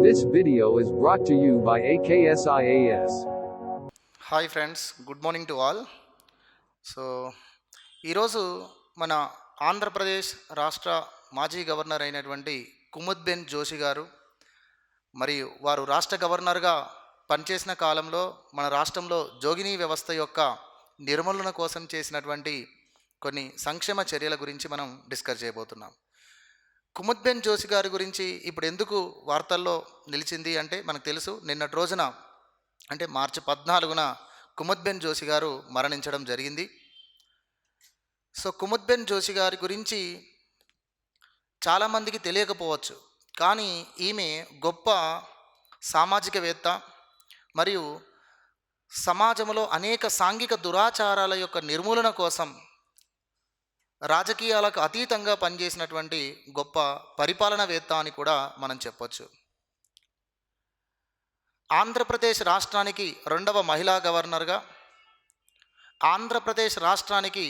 This video is brought to you by AKSIAS. Hi friends, good morning to all. So ఈరోజు మన ఆంధ్రప్రదేశ్ రాష్ట్ర మాజీ governor అయినటువంటి కుముద్బెన్ జోషి గారు మరియు వారు రాష్ట్ర గవర్నర్గా పనిచేసిన కాలంలో మన రాష్ట్రంలో జోగినీ వ్యవస్థ యొక్క నిర్మూలన కోసం చేసినటువంటి కొన్ని సంక్షేమ చర్యల గురించి మనం డిస్కస్ చేయబోతున్నాం. కుముద్బెన్ జోషి గారి గురించి ఇప్పుడు ఎందుకు వార్తల్లో నిలిచింది అంటే మనకు తెలుసు, నిన్నటి రోజున అంటే మార్చి 14న కుముద్బెన్ జోషి గారు మరణించడం జరిగింది. సో కుముద్బెన్ జోషి గారి గురించి చాలామందికి తెలియకపోవచ్చు, కానీ ఈమె గొప్ప సామాజికవేత్త మరియు సమాజంలో అనేక సాంఘిక దురాచారాల యొక్క నిర్మూలన కోసం రాజకీయాలకు అతీతంగా పనిచేసినటువంటి గొప్ప పరిపాలనవేత్త అని కూడా మనం చెప్పొచ్చు. ఆంధ్రప్రదేశ్ రాష్ట్రానికి 2వ మహిళా గవర్నర్గా, ఆంధ్రప్రదేశ్ రాష్ట్రానికి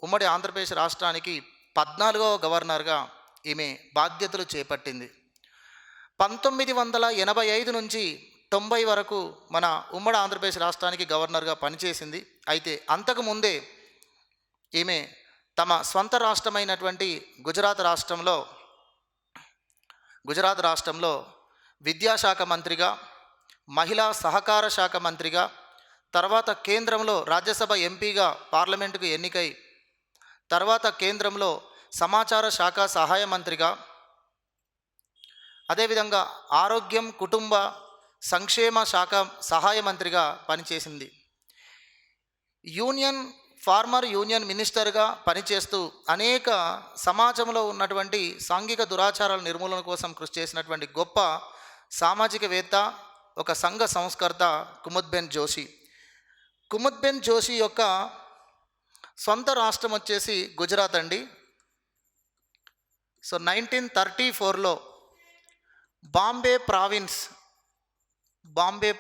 ఉమ్మడి ఆంధ్రప్రదేశ్ రాష్ట్రానికి 14వ గవర్నర్గా ఈమె బాధ్యతలు చేపట్టింది. 1985 నుంచి 90 వరకు మన ఉమ్మడి ఆంధ్రప్రదేశ్ రాష్ట్రానికి గవర్నర్గా పనిచేసింది. అయితే అంతకుముందే ఈమె తమ స్వంత రాష్ట్రమైనటువంటి గుజరాత్ రాష్ట్రంలో విద్యాశాఖ మంత్రిగా, మహిళా సహకార శాఖ మంత్రిగా, తర్వాత కేంద్రంలో రాజ్యసభ ఎంపీగా పార్లమెంటుకు ఎన్నికై, తర్వాత కేంద్రంలో సమాచార శాఖ సహాయ మంత్రిగా, అదేవిధంగా ఆరోగ్యం కుటుంబ సంక్షేమ శాఖ సహాయ మంత్రిగా పనిచేసింది. ఫార్మర్ యూనియన్ మినిస్టర్గా పనిచేస్తూ అనేక సమాజంలో ఉన్నటువంటి సాంఘిక దురాచారాల నిర్మూలన కోసం కృషి చేసినటువంటి గొప్ప సామాజికవేత్త, ఒక సంఘ సంస్కర్త కుముద్బెన్ జోషి. కుముద్బెన్ జోషి యొక్క సొంత రాష్ట్రం వచ్చేసి గుజరాత్ అండి. సో 1934లో బాంబే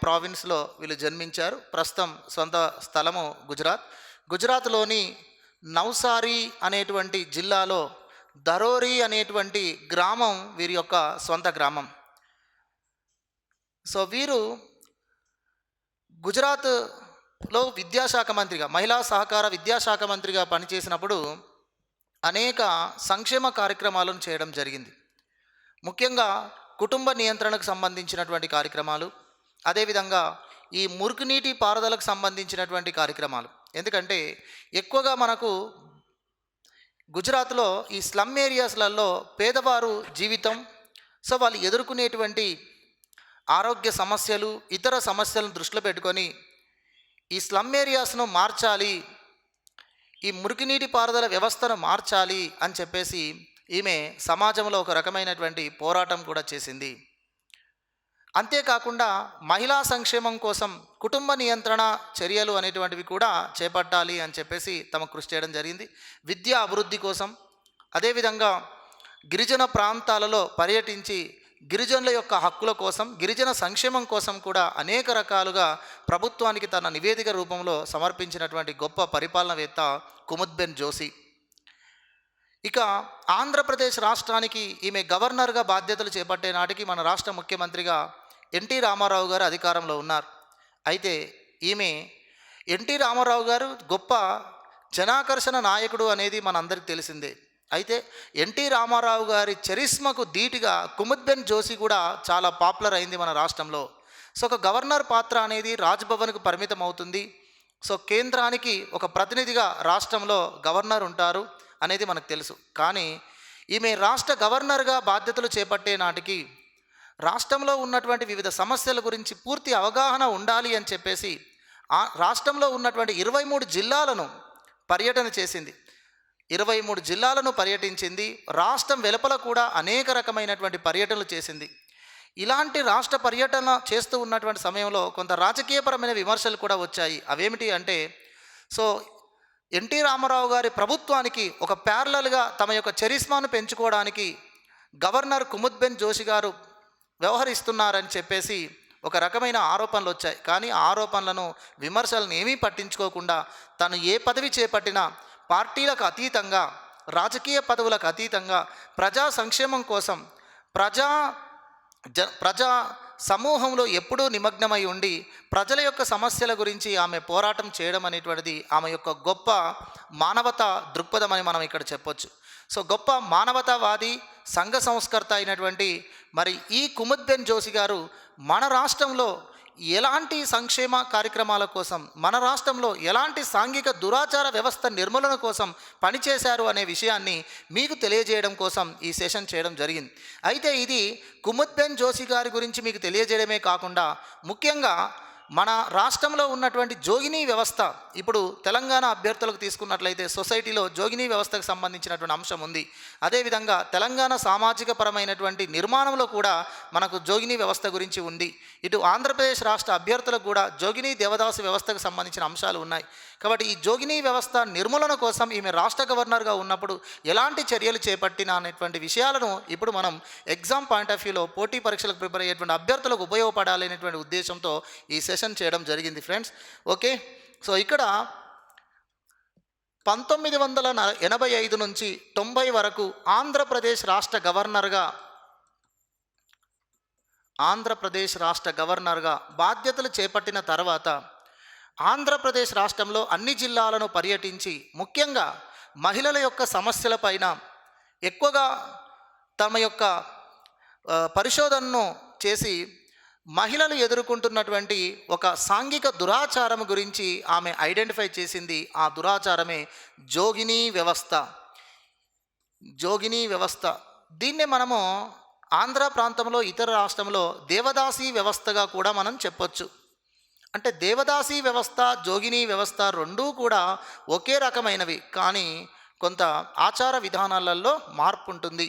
ప్రావిన్స్లో వీళ్ళు జన్మించారు. ప్రస్తుతం సొంత స్థలము గుజరాత్లోని నవ్సారీ అనేటువంటి జిల్లాలో ధరోరి అనేటువంటి గ్రామం వీరి యొక్క సొంత గ్రామం. సో వీరు గుజరాత్లో విద్యాశాఖ మంత్రిగా, మహిళా సహకార విద్యాశాఖ మంత్రిగా పనిచేసినప్పుడు అనేక సంక్షేమ కార్యక్రమాలను చేయడం జరిగింది. ముఖ్యంగా కుటుంబ నియంత్రణకు సంబంధించినటువంటి కార్యక్రమాలు, అదేవిధంగా ఈ మురుగునీటి పారుదలకు సంబంధించినటువంటి కార్యక్రమాలు. ఎందుకంటే ఎక్కువగా మనకు గుజరాత్లో ఈ స్లమ్ ఏరియాస్లలో పేదవారు జీవితం, సో వాళ్ళు ఎదుర్కొనేటువంటి ఆరోగ్య సమస్యలు, ఇతర సమస్యలను దృష్టిలో పెట్టుకొని ఈ స్లమ్ ఏరియాస్ను మార్చాలి, ఈ మురుగునీటి పారుదల వ్యవస్థను మార్చాలి అని చెప్పేసి ఈమె సమాజంలో ఒక రకమైనటువంటి పోరాటం కూడా చేసింది. అంతేకాకుండా మహిళా సంక్షేమం కోసం కుటుంబ నియంత్రణ చర్యలు అనేటువంటివి కూడా చేపట్టాలి అని చెప్పేసి తమ కృషి చేయడం జరిగింది. విద్యా అభివృద్ధి కోసం, అదేవిధంగా గిరిజన ప్రాంతాలలో పర్యటించి గిరిజనుల యొక్క హక్కుల కోసం, గిరిజన సంక్షేమం కోసం కూడా అనేక రకాలుగా ప్రభుత్వానికి తన నివేదిక రూపంలో సమర్పించినటువంటి గొప్ప పరిపాలనవేత్త కుముద్బెన్ జోషి. ఇక ఆంధ్రప్రదేశ్ రాష్ట్రానికి ఈమె గవర్నర్గా బాధ్యతలు చేపట్టే నాటికి మన రాష్ట్ర ముఖ్యమంత్రిగా ఎన్టీ రామారావు గారు అధికారంలో ఉన్నారు. అయితే ఎన్టీ రామారావు గారు గొప్ప జనాకర్షణ నాయకుడు అనేది మనందరికీ తెలిసిందే. అయితే ఎన్టీ రామారావు గారి చరిస్మకు ధీటుగా కుముద్బెన్ జోషి కూడా చాలా పాపులర్ అయింది మన రాష్ట్రంలో. సో ఒక గవర్నర్ పాత్ర అనేది రాజ్భవన్కు పరిమితం అవుతుంది. సో కేంద్రానికి ఒక ప్రతినిధిగా రాష్ట్రంలో గవర్నర్ ఉంటారు అనేది మనకు తెలుసు. కానీ ఈమె రాష్ట్ర గవర్నర్గా బాధ్యతలు చేపట్టే నాటికి రాష్ట్రంలో ఉన్నటువంటి వివిధ సమస్యల గురించి పూర్తి అవగాహన ఉండాలి అని చెప్పేసి రాష్ట్రంలో ఉన్నటువంటి 23 జిల్లాలను పర్యటన చేసింది. 23 జిల్లాలను పర్యటించింది. రాష్ట్రం వెలుపల కూడా అనేక రకమైనటువంటి పర్యటనలు చేసింది. ఇలాంటి రాష్ట్ర పర్యటన చేస్తూ ఉన్నటువంటి సమయంలో కొంత రాజకీయపరమైన విమర్శలు కూడా వచ్చాయి. అవేమిటి అంటే, సో ఎన్టీ రామారావు గారి ప్రభుత్వానికి ఒక ప్యారలల్గా తమ యొక్క చరిస్మాను పెంచుకోవడానికి గవర్నర్ కుముద్బెన్ జోషి గారు వ్యవహరిస్తున్నారని చెప్పేసి ఒక రకమైన ఆరోపణలు వచ్చాయి. కానీ ఆ ఆరోపణలను, విమర్శలను ఏమీ పట్టించుకోకుండా తను ఏ పదవి చేపట్టినా పార్టీలకు అతీతంగా, రాజకీయ పదవులకు అతీతంగా ప్రజా సంక్షేమం కోసం, ప్రజా ప్రజా సమూహంలో ఎప్పుడూ నిమగ్నమై ఉండి ప్రజల యొక్క సమస్యల గురించి ఆమె పోరాటం చేయడం అనేటువంటిది ఆమె యొక్క గొప్ప మానవతా దృక్పథం అని మనం ఇక్కడ చెప్పొచ్చు. సో గొప్ప మానవతావాది, సంఘ సంస్కర్త అయినటువంటి మరి ఈ కుముద్బెన్ జోషి గారు మన రాష్ట్రంలో ఎలాంటి సంక్షేమ కార్యక్రమాల కోసం, మన రాష్ట్రంలో ఎలాంటి సాంఘిక దురాచార వ్యవస్థ నిర్మూలన కోసం పనిచేశారు అనే విషయాన్ని మీకు తెలియజేయడం కోసం ఈ సెషన్ చేయడం జరిగింది. అయితే ఇది కుముద్బెన్ జోషి గారి గురించి మీకు తెలియజేయడమే కాకుండా ముఖ్యంగా మన రాష్ట్రంలో ఉన్నటువంటి జోగినీ వ్యవస్థ, ఇప్పుడు తెలంగాణ అభ్యర్థులకు తీసుకున్నట్లయితే సొసైటీలో జోగినీ వ్యవస్థకు సంబంధించినటువంటి అంశం ఉంది. అదేవిధంగా తెలంగాణ సామాజిక పరమైనటువంటి నిర్మాణంలో కూడా మనకు జోగినీ వ్యవస్థ గురించి ఉంది. ఇటు ఆంధ్రప్రదేశ్ రాష్ట్ర అభ్యర్థులకు కూడా జోగినీ దేవదాసు వ్యవస్థకు సంబంధించిన అంశాలు ఉన్నాయి. కాబట్టి ఈ జోగినీ వ్యవస్థ నిర్మూలన కోసం ఈమె రాష్ట్ర గవర్నర్గా ఉన్నప్పుడు ఎలాంటి చర్యలు చేపట్టినా అనేటువంటి విషయాలను ఇప్పుడు మనం ఎగ్జామ్ పాయింట్ ఆఫ్ వ్యూలో పోటీ పరీక్షలకు ప్రిపేర్ అయ్యేటువంటి అభ్యర్థులకు ఉపయోగపడాలనేటువంటి ఉద్దేశంతో ఈ సెషన్ చేయడం జరిగింది ఫ్రెండ్స్. ఓకే, సో ఇక్కడ 1985 నుంచి 90 వరకు ఆంధ్రప్రదేశ్ రాష్ట్ర గవర్నర్గా బాధ్యతలు చేపట్టిన తర్వాత ఆంధ్రప్రదేశ్ రాష్ట్రంలో అన్ని జిల్లాలను పర్యటించి ముఖ్యంగా మహిళల యొక్క సమస్యలపైన ఎక్కువగా తమ యొక్క పరిశోధనను చేసి మహిళలు ఎదుర్కొంటున్నటువంటి ఒక సాంఘిక దురాచారం గురించి ఆమె ఐడెంటిఫై చేసింది. ఆ దురాచారమే జోగినీ వ్యవస్థ. దీన్నే మనము ఆంధ్ర ప్రాంతంలో, ఇతర రాష్ట్రంలో దేవదాసీ వ్యవస్థగా కూడా మనం చెప్పొచ్చు. అంటే దేవదాసీ వ్యవస్థ, జోగినీ వ్యవస్థ రెండూ కూడా ఒకే రకమైనవి, కానీ కొంత ఆచార విధానాలలో మార్పు ఉంటుంది.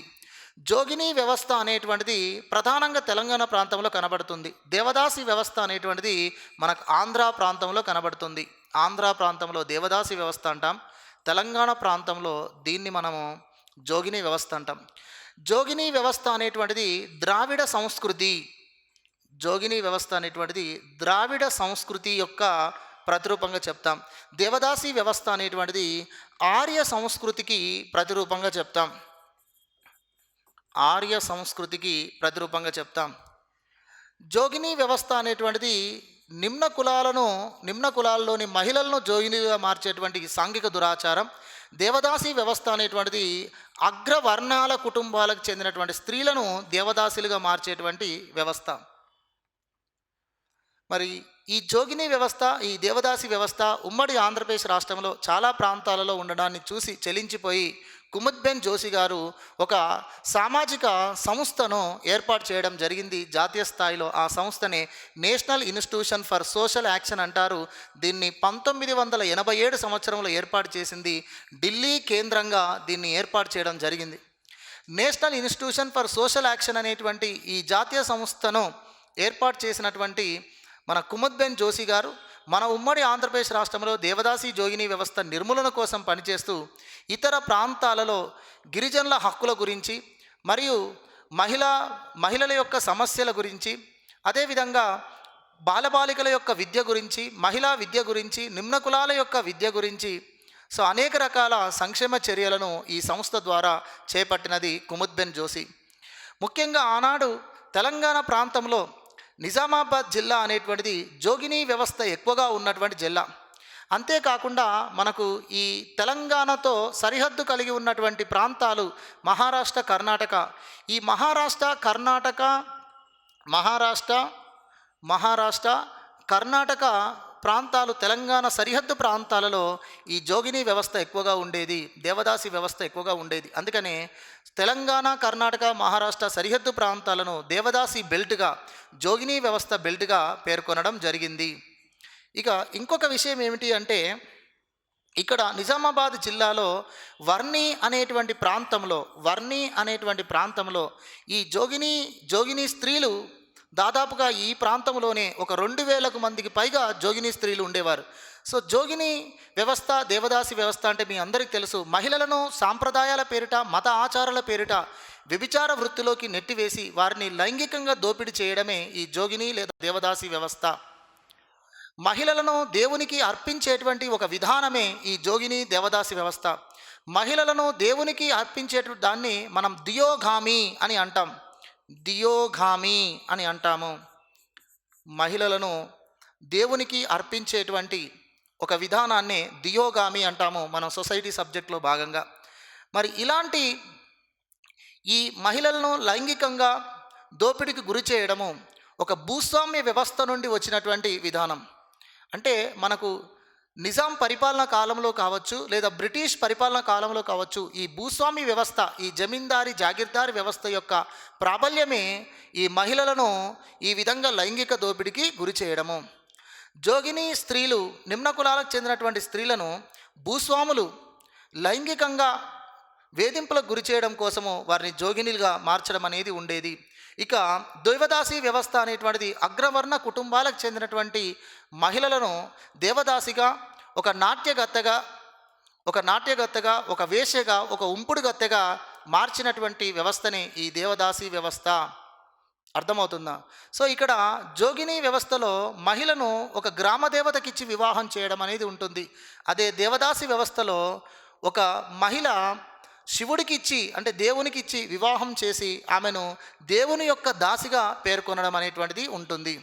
జోగినీ వ్యవస్థ అనేటువంటిది ప్రధానంగా తెలంగాణ ప్రాంతంలో కనబడుతుంది. దేవదాసి వ్యవస్థ అనేటువంటిది మనకు ఆంధ్ర ప్రాంతంలో కనబడుతుంది. ఆంధ్ర ప్రాంతంలో దేవదాసి వ్యవస్థ అంటాం, తెలంగాణ ప్రాంతంలో దీన్ని మనము జోగినీ వ్యవస్థ అంటాం. జోగినీ వ్యవస్థ అనేటువంటిది ద్రావిడ సంస్కృతి. జోగినీ వ్యవస్థ అనేటువంటిది ద్రావిడ సంస్కృతి యొక్క ప్రతిరూపంగా చెప్తాం. దేవదాసి వ్యవస్థ అనేటువంటిది ఆర్య సంస్కృతికి ప్రతిరూపంగా చెప్తాం. జోగినీ వ్యవస్థ అనేటువంటిది నిమ్న కులాల్లోని మహిళలను జోగినీగా మార్చేటువంటి సాంఘిక దురాచారం. దేవదాసి వ్యవస్థ అనేటువంటిది అగ్రవర్ణాల కుటుంబాలకు చెందినటువంటి స్త్రీలను దేవదాసులుగా మార్చేటువంటి వ్యవస్థ. మరి ఈ జోగినీ వ్యవస్థ, ఈ దేవదాసి వ్యవస్థ ఉమ్మడి ఆంధ్రప్రదేశ్ రాష్ట్రంలో చాలా ప్రాంతాలలో ఉండడాన్ని చూసి చెలించిపోయి కుముద్బెన్ జోషి గారు ఒక సామాజిక సంస్థను ఏర్పాటు చేయడం జరిగింది జాతీయ స్థాయిలో. ఆ సంస్థనే national institution for social action అంటారు. దీన్ని 1987 సంవత్సరంలో ఏర్పాటు చేసింది. ఢిల్లీ కేంద్రంగా దీన్ని ఏర్పాటు చేయడం జరిగింది. National institution for social action అనేటువంటి ఈ జాతీయ సంస్థను ఏర్పాటు చేసినటువంటి మన కుముద్బెన్ జోషి గారు మన ఉమ్మడి ఆంధ్రప్రదేశ్ రాష్ట్రంలో దేవదాసి జోగినీ వ్యవస్థ నిర్మూలన కోసం పనిచేస్తూ ఇతర ప్రాంతాలలో గిరిజనుల హక్కుల గురించి మరియు మహిళల యొక్క సమస్యల గురించి, అదేవిధంగా బాలబాలికల యొక్క విద్య గురించి, మహిళా విద్య గురించి, నిమ్న కులాల యొక్క విద్య గురించి, సో అనేక రకాల సంక్షేమ చర్యలను ఈ సంస్థ ద్వారా చేపట్టినది కుముద్బెన్ జోషి. ముఖ్యంగా ఆనాడు తెలంగాణ ప్రాంతంలో నిజామాబాద్ జిల్లా అనేటువంటిది జోగినీ వ్యవస్థ ఎక్కువగా ఉన్నటువంటి జిల్లా. అంతేకాకుండా మనకు ఈ తెలంగాణతో సరిహద్దు కలిగి ఉన్నటువంటి ప్రాంతాలు మహారాష్ట్ర, కర్ణాటక. ఈ కర్ణాటక ప్రాంతాలు, తెలంగాణ సరిహద్దు ప్రాంతాలలో ఈ జోగినీ వ్యవస్థ ఎక్కువగా ఉండేది, దేవదాసి వ్యవస్థ ఎక్కువగా ఉండేది. అందుకనే తెలంగాణ, కర్ణాటక, మహారాష్ట్ర సరిహద్దు ప్రాంతాలను దేవదాసి బెల్ట్గా, జోగినీ వ్యవస్థ బెల్ట్గా పేర్కొనడం జరిగింది. ఇక ఇంకొక విషయం ఏమిటి అంటే, ఇక్కడ నిజామాబాద్ జిల్లాలో వర్ణి అనేటువంటి ప్రాంతంలో ఈ జోగినీ స్త్రీలు దాదాపుగా ఈ ప్రాంతంలోనే ఒక 2000 మందికి పైగా జోగినీ స్త్రీలు ఉండేవారు. సో జోగినీ వ్యవస్థ, దేవదాసి వ్యవస్థ అంటే మీ అందరికీ తెలుసు, మహిళలను సాంప్రదాయాల పేరిట, మత ఆచారాల పేరిట వ్యభిచార వృత్తిలోకి నెట్టివేసి వారిని లైంగికంగా దోపిడీ చేయడమే ఈ జోగినీ లేదా దేవదాసి వ్యవస్థ. మహిళలను దేవునికి అర్పించేటువంటి ఒక విధానమే ఈ జోగినీ దేవదాసి వ్యవస్థ. మహిళలను దేవునికి అర్పించేటువంటి దాన్ని మనం దియోగామి అని అంటాం. దియోగామి అని అంటాము. మహిళలను దేవునికి అర్పించేటువంటి ఒక విధానాన్నే దియోగామి అంటాము మనం సొసైటీ సబ్జెక్ట్లో భాగంగా. మరి ఇలాంటి ఈ మహిళలను లైంగికంగా దోపిడీకి గురి చేయడము ఒక భూస్వామ్య వ్యవస్థ నుండి వచ్చినటువంటి విధానం. అంటే మనకు నిజాం పరిపాలన కాలంలో కావచ్చు, లేదా బ్రిటిష్ పరిపాలన కాలంలో కావచ్చు, ఈ భూస్వామి వ్యవస్థ, ఈ జమీందారీ జాగీర్దారీ వ్యవస్థ యొక్క ప్రాబల్యమే ఈ మహిళలను ఈ విధంగా లైంగిక దోపిడీకి గురి చేయడము. జోగిని స్త్రీలు, నిమ్న కులాలకు చెందినటువంటి స్త్రీలను భూస్వాములు లైంగికంగా వేధింపులకు గురి చేయడం కోసము వారిని జోగినిలుగా మార్చడం అనేది ఉండేది. ఇక దైవదాసి వ్యవస్థ అనేటువంటిది అగ్రవర్ణ కుటుంబాలకు చెందినటువంటి మహిళలను దేవదాసిగా, ఒక నాట్యగత్తెగా, ఒక వేశ్యగా, ఒక ఉంపుడు గత్తెగా మార్చినటువంటి వ్యవస్థనే ఈ దేవదాసి వ్యవస్థ. అర్థమవుతుందా? సో ఇక్కడ జోగిని వ్యవస్థలో మహిళను ఒక గ్రామ దేవతకిచ్చి వివాహం చేయడం అనేది ఉంటుంది. అదే దేవదాసి వ్యవస్థలో ఒక మహిళ శివుడికి ఇచ్చి, అంటే దేవునికి ఇచ్చి వివాహం చేసి ఆమెను దేవుని యొక్క దాసిగా పేర్కొనడం అనేటువంటిది ఉంటుంది.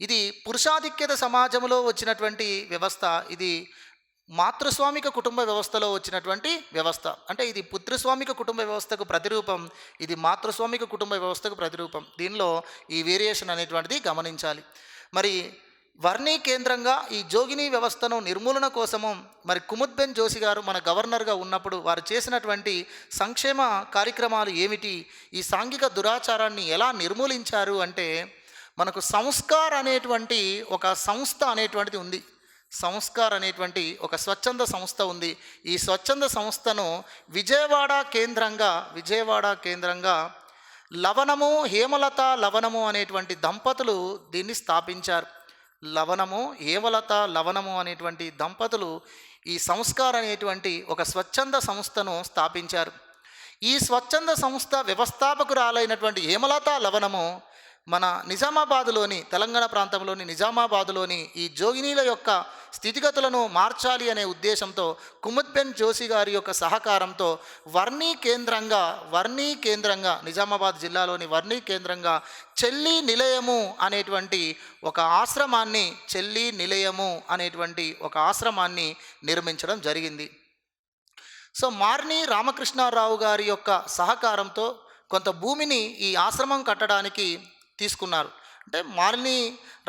ఇది పురుషాధిక్యత సమాజంలో వచ్చినటువంటి వ్యవస్థ. ఇది మాతృస్వామిక కుటుంబ వ్యవస్థలో వచ్చినటువంటి వ్యవస్థ. అంటే ఇది పుత్రస్వామిక కుటుంబ వ్యవస్థకు ప్రతిరూపం, ఇది మాతృస్వామిక కుటుంబ వ్యవస్థకు ప్రతిరూపం. దీనిలో ఈ వేరియేషన్ అనేటువంటిది గమనించాలి. మరి వర్ణీ కేంద్రంగా ఈ జోగిని వ్యవస్థను నిర్మూలన కోసము మరి కుముద్బెన్ జోషి గారు మన గవర్నర్గా ఉన్నప్పుడు వారు చేసినటువంటి సంక్షేమ కార్యక్రమాలు ఏమిటి, ఈ సాంఘిక దురాచారాన్ని ఎలా నిర్మూలించారు అంటే, మనకు సంస్కార్ అనేటువంటి ఒక సంస్థ అనేటువంటిది ఉంది. సంస్కార్ అనేటువంటి ఒక స్వచ్ఛంద సంస్థ ఉంది. ఈ స్వచ్ఛంద సంస్థను విజయవాడ కేంద్రంగా లవణము, హేమలత లవణము అనేటువంటి దంపతులు దీన్ని స్థాపించారు. లవణము అనేటువంటి దంపతులు ఈ సంస్కార్ అనేటువంటి ఒక స్వచ్ఛంద సంస్థను స్థాపించారు. ఈ స్వచ్ఛంద సంస్థ వ్యవస్థాపకురాలైనటువంటి హేమలత లవణము మన నిజామాబాదులోని, తెలంగాణ ప్రాంతంలోని నిజామాబాదులోని ఈ జోగినీల యొక్క స్థితిగతులను మార్చాలి అనే ఉద్దేశంతో కుముద్బెన్ జోషి గారి యొక్క సహకారంతో వర్ణీ కేంద్రంగా నిజామాబాద్ జిల్లాలోని వర్ణీ కేంద్రంగా చెల్లి నిలయము అనేటువంటి ఒక ఆశ్రమాన్ని నిర్మించడం జరిగింది. సో మార్ని రామకృష్ణారావు గారి యొక్క సహకారంతో కొంత భూమిని ఈ ఆశ్రమం కట్టడానికి తీసుకున్నారు. అంటే మార్ని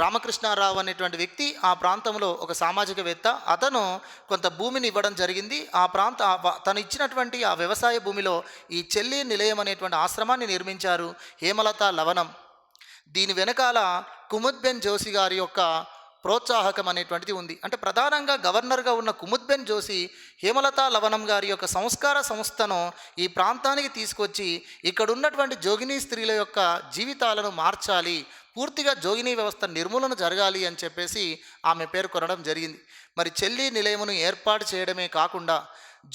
రామకృష్ణారావు అనేటువంటి వ్యక్తి ఆ ప్రాంతంలో ఒక సామాజికవేత్త, అతను కొంత భూమిని ఇవ్వడం జరిగింది. తను ఇచ్చినటువంటి ఆ వ్యవసాయ భూమిలో ఈ చెల్లి నిలయం అనేటువంటి ఆశ్రమాన్ని నిర్మించారు హేమలత లవణం. దీని వెనకాల కుముద్బెన్ జోషి గారి యొక్క ప్రోత్సాహకం అనేటువంటిది ఉంది. అంటే ప్రధానంగా గవర్నర్గా ఉన్న కుముద్బెన్ జోషి హేమలత లవణం గారి యొక్క సంస్కార సంస్థను ఈ ప్రాంతానికి తీసుకొచ్చి ఇక్కడ ఉన్నటువంటి జోగిని స్త్రీల యొక్క జీవితాలను మార్చాలి, పూర్తిగా జోగిని వ్యవస్థ నిర్మూలన జరగాలి అని చెప్పేసి ఆమె పేర్కొనడం జరిగింది. మరి చెల్లి నిలయమును ఏర్పాటు చేయడమే కాకుండా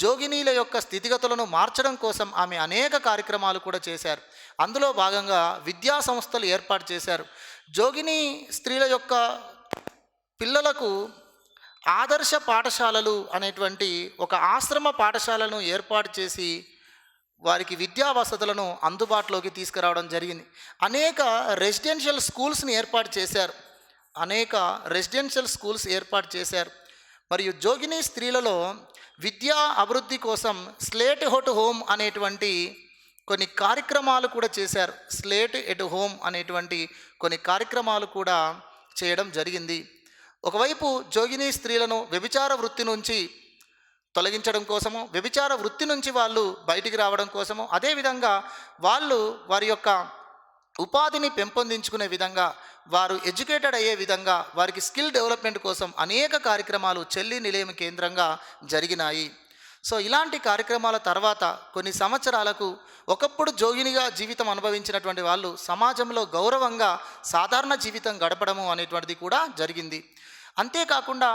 జోగినీల యొక్క స్థితిగతులను మార్చడం కోసం ఆమె అనేక కార్యక్రమాలు కూడా చేశారు. అందులో భాగంగా విద్యా సంస్థలు ఏర్పాటు చేశారు. జోగిని స్త్రీల యొక్క పిల్లలకు ఆదర్శ పాఠశాలలు అనేటువంటి ఒక ఆశ్రమ పాఠశాలను ఏర్పాటు చేసి వారికి విద్యా వసతులను అందుబాటులోకి తీసుకురావడం జరిగింది. అనేక రెసిడెన్షియల్ స్కూల్స్ని ఏర్పాటు చేశారు. మరియు జోగిని స్త్రీలలో విద్యా అభివృద్ధి కోసం స్లేట్ ఎట్ హోమ్ అనేటువంటి కొన్ని కార్యక్రమాలు కూడా చేశారు. స్లేట్ ఎట్ హోమ్ అనేటువంటి కొన్ని కార్యక్రమాలు కూడా చేయడం జరిగింది. ఒకవైపు జోగిని స్త్రీలను వ్యభిచార వృత్తి నుంచి తొలగించడం కోసము, వ్యభిచార వృత్తి నుంచి వాళ్ళు బయటికి రావడం కోసము, అదేవిధంగా వాళ్ళు వారి యొక్క ఉపాధిని పెంపొందించుకునే విధంగా, వారు ఎడ్యుకేటెడ్ అయ్యే విధంగా, వారికి స్కిల్ డెవలప్మెంట్ కోసం అనేక కార్యక్రమాలు చెల్లి నిలయం కేంద్రంగా జరిగినాయి. సో ఇలాంటి కార్యక్రమాల తర్వాత కొన్ని సంవత్సరాలకు ఒకప్పుడు జోగినిగా జీవితం అనుభవించినటువంటి వాళ్ళు సమాజంలో గౌరవంగా సాధారణ జీవితం గడపడము అనేటువంటిది కూడా జరిగింది. అంతేకాకుండా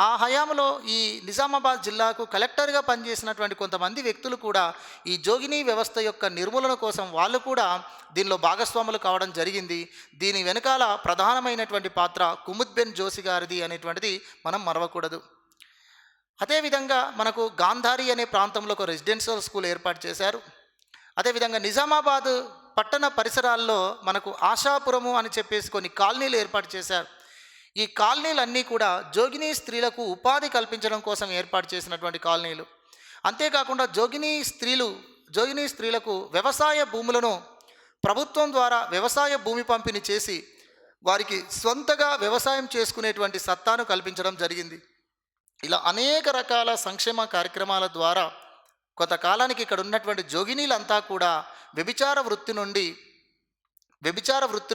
ఆ హయాంలో ఈ నిజామాబాద్ జిల్లాకు కలెక్టర్గా పనిచేసినటువంటి కొంతమంది వ్యక్తులు కూడా ఈ జోగిని వ్యవస్థ యొక్క నిర్మూలన కోసం వాళ్ళు కూడా దీనిలో భాగస్వాములు కావడం జరిగింది. దీని వెనకాల ప్రధానమైనటువంటి పాత్ర కుముద్బెన్ జోషి గారిది అనేటువంటిది మనం మరవకూడదు. అదేవిధంగా మనకు గాంధారి అనే ప్రాంతంలో ఒక రెసిడెన్షియల్ స్కూల్ ఏర్పాటు చేశారు. అదేవిధంగా నిజామాబాద్ పట్టణ పరిసరాల్లో మనకు ఆశాపురము అని చెప్పేసి కొన్ని కాలనీలు ఏర్పాటు చేశారు. ఈ కాలనీలన్నీ కూడా జోగినీ స్త్రీలకు ఉపాధి కల్పించడం కోసం ఏర్పాటు చేసినటువంటి కాలనీలు. అంతేకాకుండా జోగినీ స్త్రీలకు వ్యవసాయ భూములను ప్రభుత్వం ద్వారా వ్యవసాయ భూమి పంపిణీ చేసి వారికి స్వంతగా వ్యవసాయం చేసుకునేటువంటి సత్తాను కల్పించడం జరిగింది. ఇలా అనేక రకాల సంక్షేమ కార్యక్రమాల ద్వారా కొంతకాలానికి ఇక్కడ ఉన్నటువంటి జోగినీలంతా కూడా వ్యభిచార వృత్తి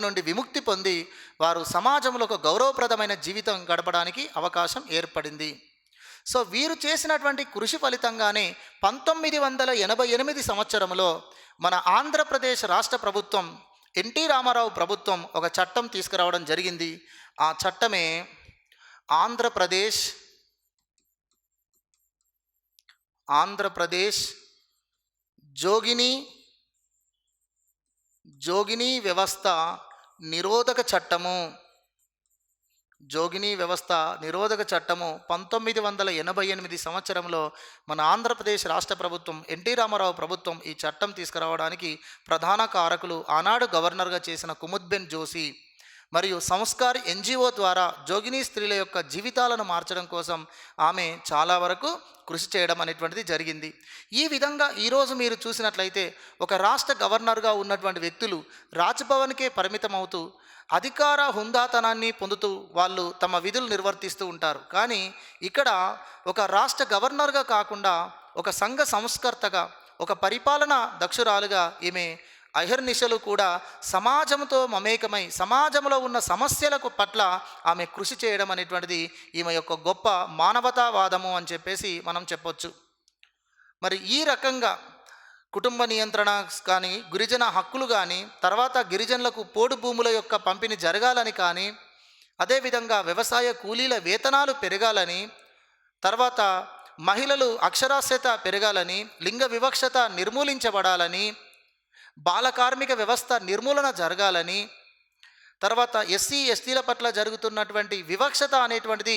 నుండి విముక్తి పొంది వారు సమాజంలో ఒక గౌరవప్రదమైన జీవితం గడపడానికి అవకాశం ఏర్పడింది. సో వీరు చేసినటువంటి కృషి ఫలితంగానే 1988 సంవత్సరంలో మన ఆంధ్రప్రదేశ్ రాష్ట్ర ప్రభుత్వం, ఎన్టీ రామారావు ప్రభుత్వం ఒక చట్టం తీసుకురావడం జరిగింది. ఆ చట్టమే ఆంధ్రప్రదేశ్ జోగినీ వ్యవస్థ నిరోధక చట్టము. జోగినీ వ్యవస్థ నిరోధక చట్టము 1988 సంవత్సరంలో మన ఆంధ్రప్రదేశ్ రాష్ట్ర ప్రభుత్వం, ఎన్టీ రామారావు ప్రభుత్వం ఈ చట్టం తీసుకురావడానికి ప్రధాన కారకులు ఆనాడు గవర్నర్గా చేసిన కుముద్బెన్ జోషి మరియు సంస్కార్ ఎన్జిఓ ద్వారా జోగినీ స్త్రీల యొక్క జీవితాలను మార్చడం కోసం ఆమె చాలా వరకు కృషి చేయడం అనేటువంటిది జరిగింది. ఈ విధంగా ఈరోజు మీరు చూసినట్లయితే ఒక రాష్ట్ర గవర్నర్గా ఉన్నటువంటి వ్యక్తులు రాజ్భవన్కే పరిమితమవుతూ అధికార హుందాతనాన్ని పొందుతూ వాళ్ళు తమ విధులు నిర్వర్తిస్తూ ఉంటారు. కానీ ఇక్కడ ఒక రాష్ట్ర గవర్నర్గా కాకుండా ఒక సంఘ సంస్కర్తగా, ఒక పరిపాలన దక్షురాలుగా ఈమె అహర్నిశలు కూడా సమాజంతో మమేకమై సమాజంలో ఉన్న సమస్యలకు పట్ల ఆమె కృషి చేయడం అనేటువంటిది ఈమె యొక్క గొప్ప మానవతావాదము అని చెప్పేసి మనం చెప్పొచ్చు. మరి ఈ రకంగా కుటుంబ నియంత్రణ కానీ, గిరిజన హక్కులు కానీ, తర్వాత గిరిజనులకు పోడు భూముల యొక్క పంపిణీ జరగాలని కానీ, అదేవిధంగా వ్యవసాయ కూలీల వేతనాలు పెరగాలని, తర్వాత మహిళలు అక్షరాస్యత పెరగాలని, లింగ వివక్షత నిర్మూలించబడాలని, బాల కార్మిక వ్యవస్థ నిర్మూలన జరగాలని, తర్వాత ఎస్సీ ఎస్టీల పట్ల జరుగుతున్నటువంటి వివక్షత అనేటువంటిది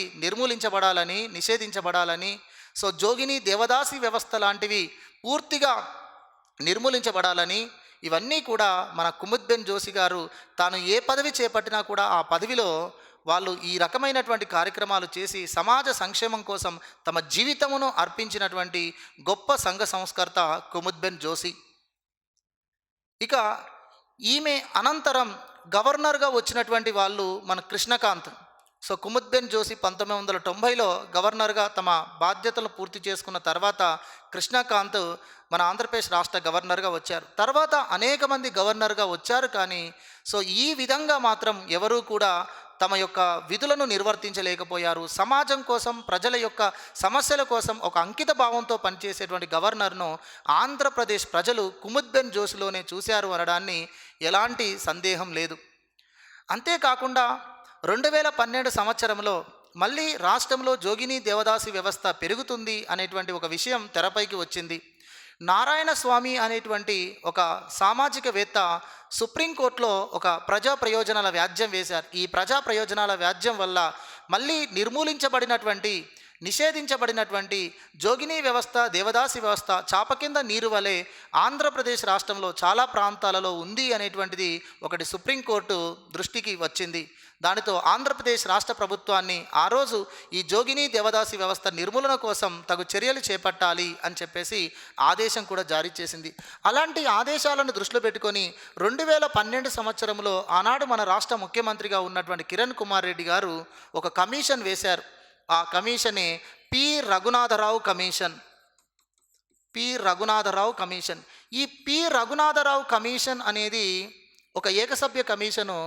నిషేధించబడాలని, సో జోగిని దేవదాసి వ్యవస్థ లాంటివి పూర్తిగా నిర్మూలించబడాలని, ఇవన్నీ కూడా మన కుముద్బెన్ జోషి గారు తాను ఏ పదవి చేపట్టినా కూడా ఆ పదవిలో వాళ్ళు ఈ రకమైనటువంటి కార్యక్రమాలు చేసి సమాజ సంక్షేమం కోసం తమ జీవితమును అర్పించినటువంటి గొప్ప సంఘ సంస్కర్త కుముద్బెన్ జోషి. ఇక ఈమె అనంతరం గవర్నర్గా వచ్చినటువంటి వాళ్ళు మన కృష్ణకాంత్. సో కుముద్బెన్ జోషి 1990లో గవర్నర్గా తమ బాధ్యతలు పూర్తి చేసుకున్న తర్వాత కృష్ణకాంత్ మన ఆంధ్రప్రదేశ్ రాష్ట్ర గవర్నర్గా వచ్చారు. తర్వాత అనేక మంది గవర్నర్గా వచ్చారు. కానీ సో ఈ విధంగా మాత్రం ఎవరూ కూడా తమ యొక్క విధులను నిర్వర్తించలేకపోయారు. సమాజం కోసం, ప్రజల యొక్క సమస్యల కోసం ఒక అంకిత భావంతో పనిచేసేటువంటి గవర్నర్ను ఆంధ్రప్రదేశ్ ప్రజలు కుముద్బెన్ జోషిలోనే చూశారు అనడాన్ని ఎలాంటి సందేహం లేదు. అంతేకాకుండా 2012 సంవత్సరంలో మళ్ళీ రాష్ట్రంలో జోగిని దేవదాసి వ్యవస్థ పెరుగుతుంది అనేటువంటి ఒక విషయం తెరపైకి వచ్చింది. నారాయణ స్వామి అనేటువంటి ఒక సామాజికవేత్త సుప్రీంకోర్టులో ఒక ప్రజా ప్రయోజనాల వ్యాజ్యం వేశారు. ఈ ప్రజా ప్రయోజనాల వ్యాజ్యం వల్ల మళ్ళీ నిషేధించబడినటువంటి జోగిని వ్యవస్థ, దేవదాసి వ్యవస్థ చాప కింద నీరు వలె ఆంధ్రప్రదేశ్ రాష్ట్రంలో చాలా ప్రాంతాలలో ఉంది అనేటువంటిది ఒకటి సుప్రీంకోర్టు దృష్టికి వచ్చింది. దానితో ఆంధ్రప్రదేశ్ రాష్ట్ర ప్రభుత్వాన్ని ఆ రోజు ఈ జోగిని దేవదాసి వ్యవస్థ నిర్మూలన కోసం తగు చర్యలు చేపట్టాలి అని చెప్పేసి ఆదేశం కూడా జారీ చేసింది. అలాంటి ఆదేశాలను దృష్టిలో పెట్టుకొని 2012 సంవత్సరంలో ఆనాడు మన రాష్ట్ర ముఖ్యమంత్రిగా ఉన్నటువంటి కిరణ్ కుమార్ రెడ్డి గారు ఒక కమిషన్ వేశారు. ఆ కమిషనే పి రఘునాథరావు కమిషన్. ఈ పి రఘునాథరావు కమిషన్ అనేది ఒక ఏకసభ్య కమిషను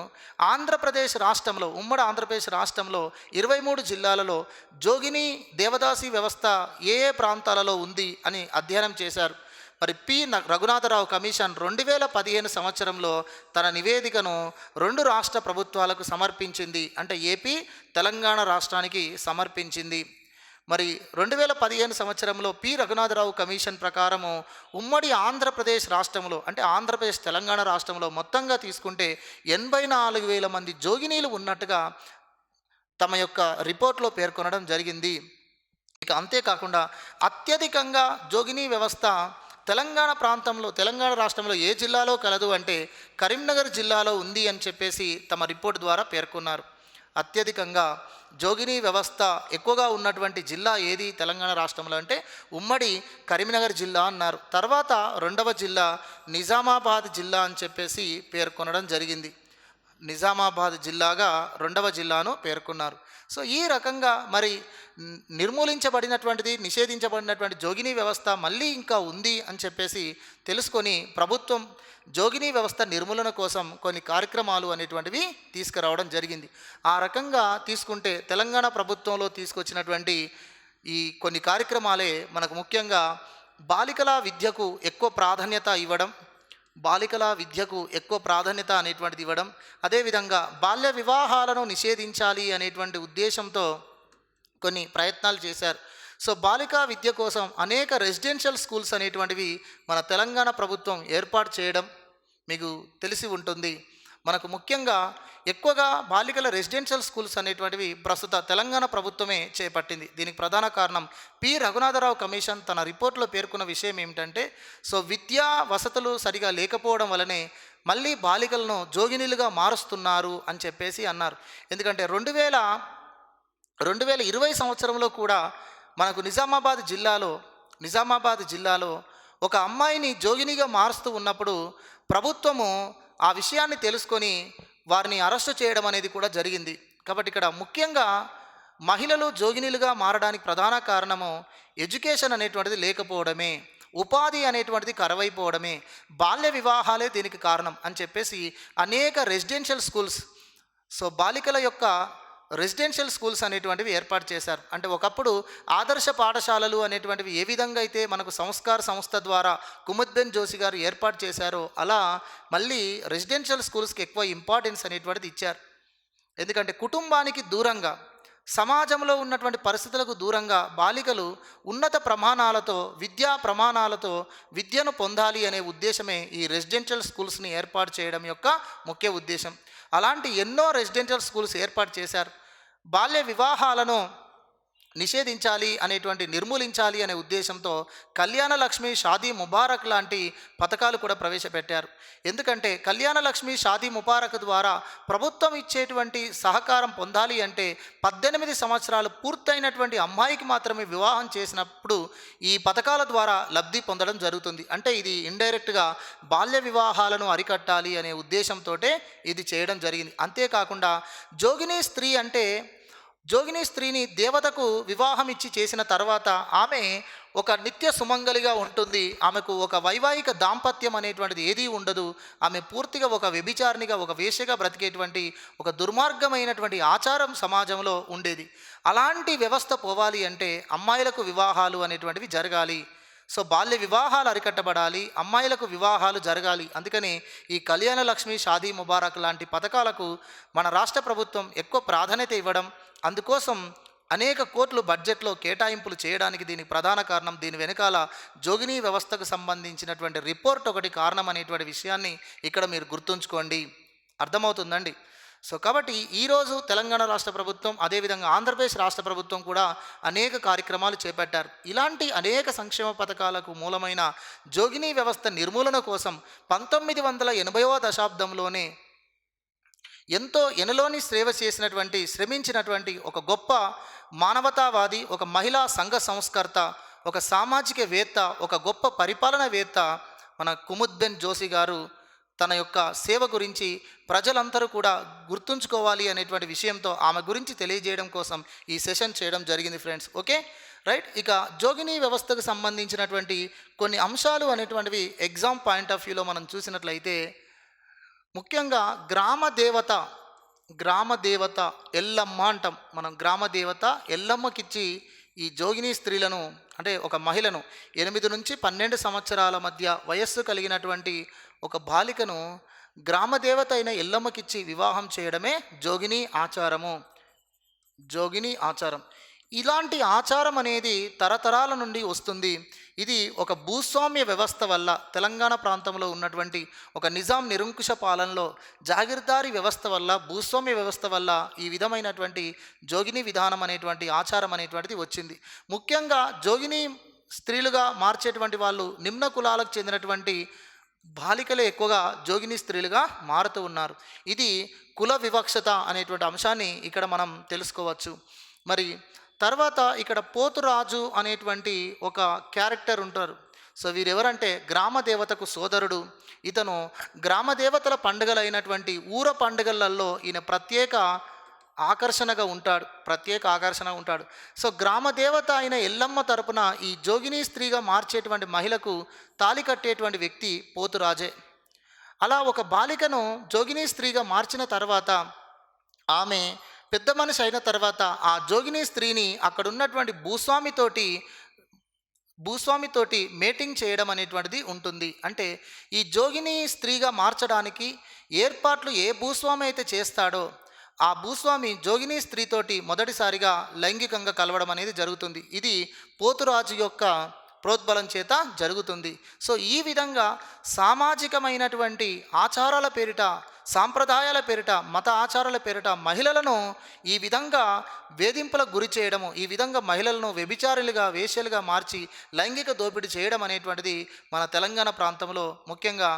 ఆంధ్రప్రదేశ్ రాష్ట్రంలో, ఉమ్మడి ఆంధ్రప్రదేశ్ రాష్ట్రంలో 23 జిల్లాలలో జోగిని దేవదాసి వ్యవస్థ ఏ ప్రాంతాలలో ఉంది అని అధ్యయనం చేశారు. మరి పి రఘునాథరావు కమిషన్ 2015 సంవత్సరంలో తన నివేదికను 2 రాష్ట్ర ప్రభుత్వాలకు సమర్పించింది. అంటే ఏపీ, తెలంగాణ రాష్ట్రానికి సమర్పించింది. మరి 2015 సంవత్సరంలో పి రఘునాథరావు కమిషన్ ప్రకారము ఉమ్మడి ఆంధ్రప్రదేశ్ రాష్ట్రంలో, అంటే ఆంధ్రప్రదేశ్ తెలంగాణ రాష్ట్రంలో మొత్తంగా తీసుకుంటే 84,000 మంది జోగినీలు ఉన్నట్టుగా తమ యొక్క రిపోర్ట్లో పేర్కొనడం జరిగింది. ఇక అంతేకాకుండా అత్యధికంగా జోగినీ వ్యవస్థ తెలంగాణ ప్రాంతంలో, తెలంగాణ రాష్ట్రంలో ఏ జిల్లాలో కలదు అంటే కరీంనగర్ జిల్లాలో ఉంది అని చెప్పేసి తమ రిపోర్ట్ ద్వారా పేర్కొన్నారు. అత్యధికంగా జోగినీ వ్యవస్థ ఎక్కువగా ఉన్నటువంటి జిల్లా ఏది తెలంగాణ రాష్ట్రంలో అంటే ఉమ్మడి కరీంనగర్ జిల్లా అన్నారు. తర్వాత రెండవ జిల్లా నిజామాబాద్ జిల్లా అని చెప్పేసి పేర్కొనడం జరిగింది. నిజామాబాద్ జిల్లాగా రెండవ జిల్లాను పేర్కొన్నారు. సో ఈ రకంగా మరి నిర్మూలించబడినటువంటిది, నిషేధించబడినటువంటి జోగినీ వ్యవస్థ మళ్ళీ ఇంకా ఉంది అని చెప్పేసి తెలుసుకొని ప్రభుత్వం జోగినీ వ్యవస్థ నిర్మూలన కోసం కొన్ని కార్యక్రమాలు అనేటువంటివి తీసుకురావడం జరిగింది. ఆ రకంగా తీసుకుంటే తెలంగాణ ప్రభుత్వంలో తీసుకొచ్చినటువంటి ఈ కొన్ని కార్యక్రమాలే మనకు ముఖ్యంగా బాలికల విద్యకు ఎక్కువ ప్రాధాన్యత ఇవ్వడం, బాలికల విద్యకు ఎక్కువ ప్రాధాన్యత అనేటువంటిది ఇవ్వడం, అదేవిధంగా బాల్య వివాహాలను నిషేధించాలి అనేటువంటి ఉద్దేశంతో కొన్ని ప్రయత్నాలు చేశారు. సో బాలికా విద్య కోసం అనేక రెసిడెన్షియల్ స్కూల్స్ అనేటువంటివి మన తెలంగాణ ప్రభుత్వం ఏర్పాటు చేయడం మీకు తెలిసి ఉంటుంది. మనకు ముఖ్యంగా ఎక్కువగా బాలికల రెసిడెన్షియల్ స్కూల్స్ అనేటువంటివి ప్రస్తుత తెలంగాణ ప్రభుత్వమే చేపట్టింది. దీనికి ప్రధాన కారణం పి రఘునాథరావు కమిషన్ తన రిపోర్ట్లో పేర్కొన్న విషయం ఏమిటంటే, సో విద్యా వసతులు సరిగా లేకపోవడం వలనే మళ్ళీ బాలికలను జోగినీలుగా మారుస్తున్నారు అని చెప్పేసి అన్నారు. ఎందుకంటే 2020 సంవత్సరంలో కూడా మనకు నిజామాబాద్ జిల్లాలో ఒక అమ్మాయిని జోగినిగా మారుస్తూ ఉన్నప్పుడు ప్రభుత్వము ఆ విషయాన్ని తెలుసుకొని వారిని అరెస్టు చేయడం అనేది కూడా జరిగింది. కాబట్టి ఇక్కడ ముఖ్యంగా మహిళలు జోగినీలుగా మారడానికి ప్రధాన కారణము ఎడ్యుకేషన్ అనేటువంటిది లేకపోవడమే, ఉపాధి అనేటువంటిది కరువైపోవడమే, బాల్య వివాహాలే దీనికి కారణం అని చెప్పేసి అనేక రెసిడెన్షియల్ స్కూల్స్, సో బాలికల యొక్క రెసిడెన్షియల్ స్కూల్స్ అనేటువంటివి ఏర్పాటు చేశారు. అంటే ఒకప్పుడు ఆదర్శ పాఠశాలలు అనేటువంటివి ఏ విధంగా అయితే మనకు సంస్కార సంస్థ ద్వారా కుముద్బెన్ జోషి గారు ఏర్పాటు చేశారో అలా మళ్ళీ రెసిడెన్షియల్ స్కూల్స్కి ఎక్కువ ఇంపార్టెన్స్ అనేటువంటిది ఇచ్చారు. ఎందుకంటే కుటుంబానికి దూరంగా, సమాజంలో ఉన్నటువంటి పరిస్థితులకు దూరంగా బాలికలు ఉన్నత ప్రమాణాలతో, విద్యా ప్రమాణాలతో విద్యను పొందాలి అనే ఉద్దేశమే ఈ రెసిడెన్షియల్ స్కూల్స్ని ఏర్పాటు చేయడం యొక్క ముఖ్య ఉద్దేశం. అలాంటి ఎన్నో రెసిడెన్షియల్ స్కూల్స్ ఏర్పాటు చేశారు. బాల్య వివాహాలను నిషేధించాలి అనేటువంటి, నిర్మూలించాలి అనే ఉద్దేశంతో కళ్యాణ లక్ష్మి, షాదీ ముబారక్ లాంటి పథకాలు కూడా ప్రవేశపెట్టారు. ఎందుకంటే కళ్యాణ లక్ష్మి, షాదీ ముబారక్ ద్వారా ప్రభుత్వం ఇచ్చేటువంటి సహకారం పొందాలి అంటే 18 సంవత్సరాలు పూర్తయినటువంటి అమ్మాయికి మాత్రమే వివాహం చేసినప్పుడు ఈ పథకాల ద్వారా లబ్ధి పొందడం జరుగుతుంది. అంటే ఇది ఇండైరెక్ట్గా బాల్య వివాహాలను అరికట్టాలి అనే ఉద్దేశంతో ఇది చేయడం జరిగింది. అంతేకాకుండా జోగినీ స్త్రీని దేవతకు వివాహం ఇచ్చి చేసిన తర్వాత ఆమె ఒక నిత్య సుమంగలిగా ఉంటుంది. ఆమెకు ఒక వైవాహిక దాంపత్యం అనేటువంటిది ఏదీ ఉండదు. ఆమె పూర్తిగా ఒక వ్యభిచారినిగా, ఒక వేశ్యగా బ్రతికేటువంటి ఒక దుర్మార్గమైనటువంటి ఆచారం సమాజంలో ఉండేది. అలాంటి వ్యవస్థ పోవాలి అంటే అమ్మాయిలకు వివాహాలు అనేటువంటివి జరగాలి. సో బాల్య వివాహాలు అరికట్టబడాలి, అమ్మాయిలకు వివాహాలు జరగాలి. అందుకని ఈ కళ్యాణ లక్ష్మి, షాదీ ముబారక్ లాంటి పథకాలకు మన రాష్ట్ర ప్రభుత్వం ఎక్కువ ప్రాధాన్యత ఇవ్వడం, అందుకోసం అనేక కోట్లు బడ్జెట్లో కేటాయింపులు చేయడానికి దీనికి ప్రధాన కారణం. దీని వెనకాల జోగినీ వ్యవస్థకు సంబంధించినటువంటి రిపోర్ట్ ఒకటి కారణం అనేటువంటి విషయాన్ని ఇక్కడ మీరు గుర్తుంచుకోండి. అర్థమవుతుందండి? సో కాబట్టి ఈరోజు తెలంగాణ రాష్ట్ర ప్రభుత్వం, అదేవిధంగా ఆంధ్రప్రదేశ్ రాష్ట్ర ప్రభుత్వం కూడా అనేక కార్యక్రమాలు చేపట్టారు. ఇలాంటి అనేక సంక్షేమ పథకాలకు మూలమైన జోగినీ వ్యవస్థ నిర్మూలన కోసం 1980వ దశాబ్దంలోనే ఎంతో ఎనలోని సేవ చేసినటువంటి, శ్రమించినటువంటి ఒక గొప్ప మానవతావాది, ఒక మహిళా సంఘ సంస్కర్త, ఒక సామాజికవేత్త, ఒక గొప్ప పరిపాలనవేత్త మన కుముద్బెన్ జోషి గారు తన యొక్క సేవ గురించి ప్రజలందరూ కూడా గుర్తుంచుకోవాలి అనేటువంటి విషయంతో ఆమె గురించి తెలియజేయడం కోసం ఈ సెషన్ చేయడం జరిగింది ఫ్రెండ్స్. Okay right. ఇక జోగినీ వ్యవస్థకు సంబంధించినటువంటి కొన్ని అంశాలు అనేటువంటివి ఎగ్జామ్ పాయింట్ ఆఫ్ వ్యూలో మనం చూసినట్లయితే ముఖ్యంగా గ్రామ దేవత ఎల్లమ్మ అంటాం మనం. గ్రామ దేవత ఎల్లమ్మకిచ్చి ఈ జోగినీ స్త్రీలను, అంటే ఒక మహిళను 8 నుంచి 12 సంవత్సరాల మధ్య వయస్సు కలిగినటువంటి ఒక బాలికను గ్రామదేవత అయిన ఎల్లమ్మకిచ్చి వివాహం చేయడమే జోగినీ ఆచారం. ఇలాంటి ఆచారం అనేది తరతరాల నుండి వస్తుంది. ఇది ఒక భూస్వామ్య వ్యవస్థ వల్ల, తెలంగాణ ప్రాంతంలో ఉన్నటువంటి ఒక నిజాం నిరంకుశ పాలనలో జాగీర్దారీ వ్యవస్థ వల్ల, భూస్వామ్య వ్యవస్థ వల్ల ఈ విధమైనటువంటి జోగినీ విధానం అనేటువంటి ఆచారం అనేటువంటిది వచ్చింది. ముఖ్యంగా జోగినీ స్త్రీలుగా మార్చేటువంటి వాళ్ళు నిమ్న కులాలకు చెందినటువంటి బాలికలే ఎక్కువగా జోగిని స్త్రీలుగా మారుతూ ఉన్నారు. ఇది కుల వివక్షత అనేటువంటి అంశాన్ని ఇక్కడ మనం తెలుసుకోవచ్చు. మరి తర్వాత ఇక్కడ పోతురాజు అనేటువంటి ఒక క్యారెక్టర్ ఉంటారు. సో వీరెవరంటే గ్రామ దేవతకు సోదరుడు. ఇతను గ్రామ దేవతల పండుగలైనటువంటి ఊర పండుగలలో ఈయన ప్రత్యేక ఆకర్షణ ఉంటాడు. సో గ్రామ దేవత అయిన ఎల్లమ్మ తరపున ఈ జోగిని స్త్రీగా మార్చేటువంటి మహిళకు తాళి కట్టేటువంటి వ్యక్తి పోతురాజే. అలా ఒక బాలికను జోగిని స్త్రీగా మార్చిన తర్వాత ఆమె పెద్ద మనిషి అయిన తర్వాత ఆ జోగిని స్త్రీని అక్కడ ఉన్నటువంటి భూస్వామితోటి మేటింగ్ చేయడం అనేటువంటిది ఉంటుంది. అంటే ఈ జోగిని స్త్రీగా మార్చడానికి ఏర్పాట్లు ఏ భూస్వామి అయితే చేస్తాడో ఆ భూస్వామి జోగిని స్త్రీతోటి మొదటిసారిగా లైంగికంగా కలవడం అనేది జరుగుతుంది. ఇది పోతురాజు యొక్క ప్రోద్బలం చేత జరుగుతుంది. సో ఈ విధంగా సామాజికమైనటువంటి ఆచారాల పేరిట, సాంప్రదాయాల పేరిట, మత ఆచారాల పేరిట మహిళలను ఈ విధంగా వేధింపులకు గురి చేయడము, ఈ విధంగా మహిళలను వ్యభిచారులుగా, వేశ్యలుగా మార్చి లైంగిక దోపిడీ చేయడం అనేటువంటిది మన తెలంగాణ ప్రాంతంలో, ముఖ్యంగా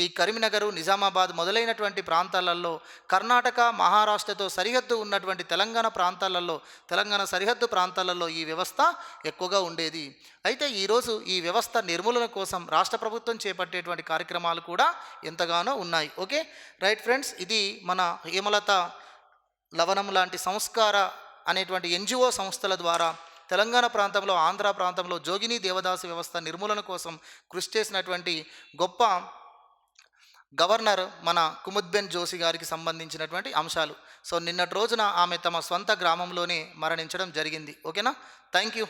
ఈ కరీంనగర్, నిజామాబాద్ మొదలైనటువంటి ప్రాంతాలలో, కర్ణాటక, మహారాష్ట్రతో సరిహద్దు ఉన్నటువంటి తెలంగాణ సరిహద్దు ప్రాంతాలలో ఈ వ్యవస్థ ఎక్కువగా ఉండేది. అయితే ఈరోజు ఈ వ్యవస్థ నిర్మూలన కోసం రాష్ట్ర ప్రభుత్వం చేపట్టేటువంటి కార్యక్రమాలు కూడా ఎంతగానో ఉన్నాయి. ఓకే రైట్ ఫ్రెండ్స్, ఇది మన హేమలత లవణం లాంటి సంస్కార అనేటువంటి ఎన్జిఓ సంస్థల ద్వారా తెలంగాణ ప్రాంతంలో, ఆంధ్ర ప్రాంతంలో జోగిని దేవదాసు వ్యవస్థ నిర్మూలన కోసం కృషి చేసినటువంటి గొప్ప గవర్నర్ మన కుముద్బెన్ జోషి గారికి సంబంధించినటువంటి అంశాలు. సో నిన్నటి రోజున ఆమె తమ స్వంత గ్రామంలోనే మరణించడం జరిగింది. ఓకేనా, థ్యాంక్ యూ.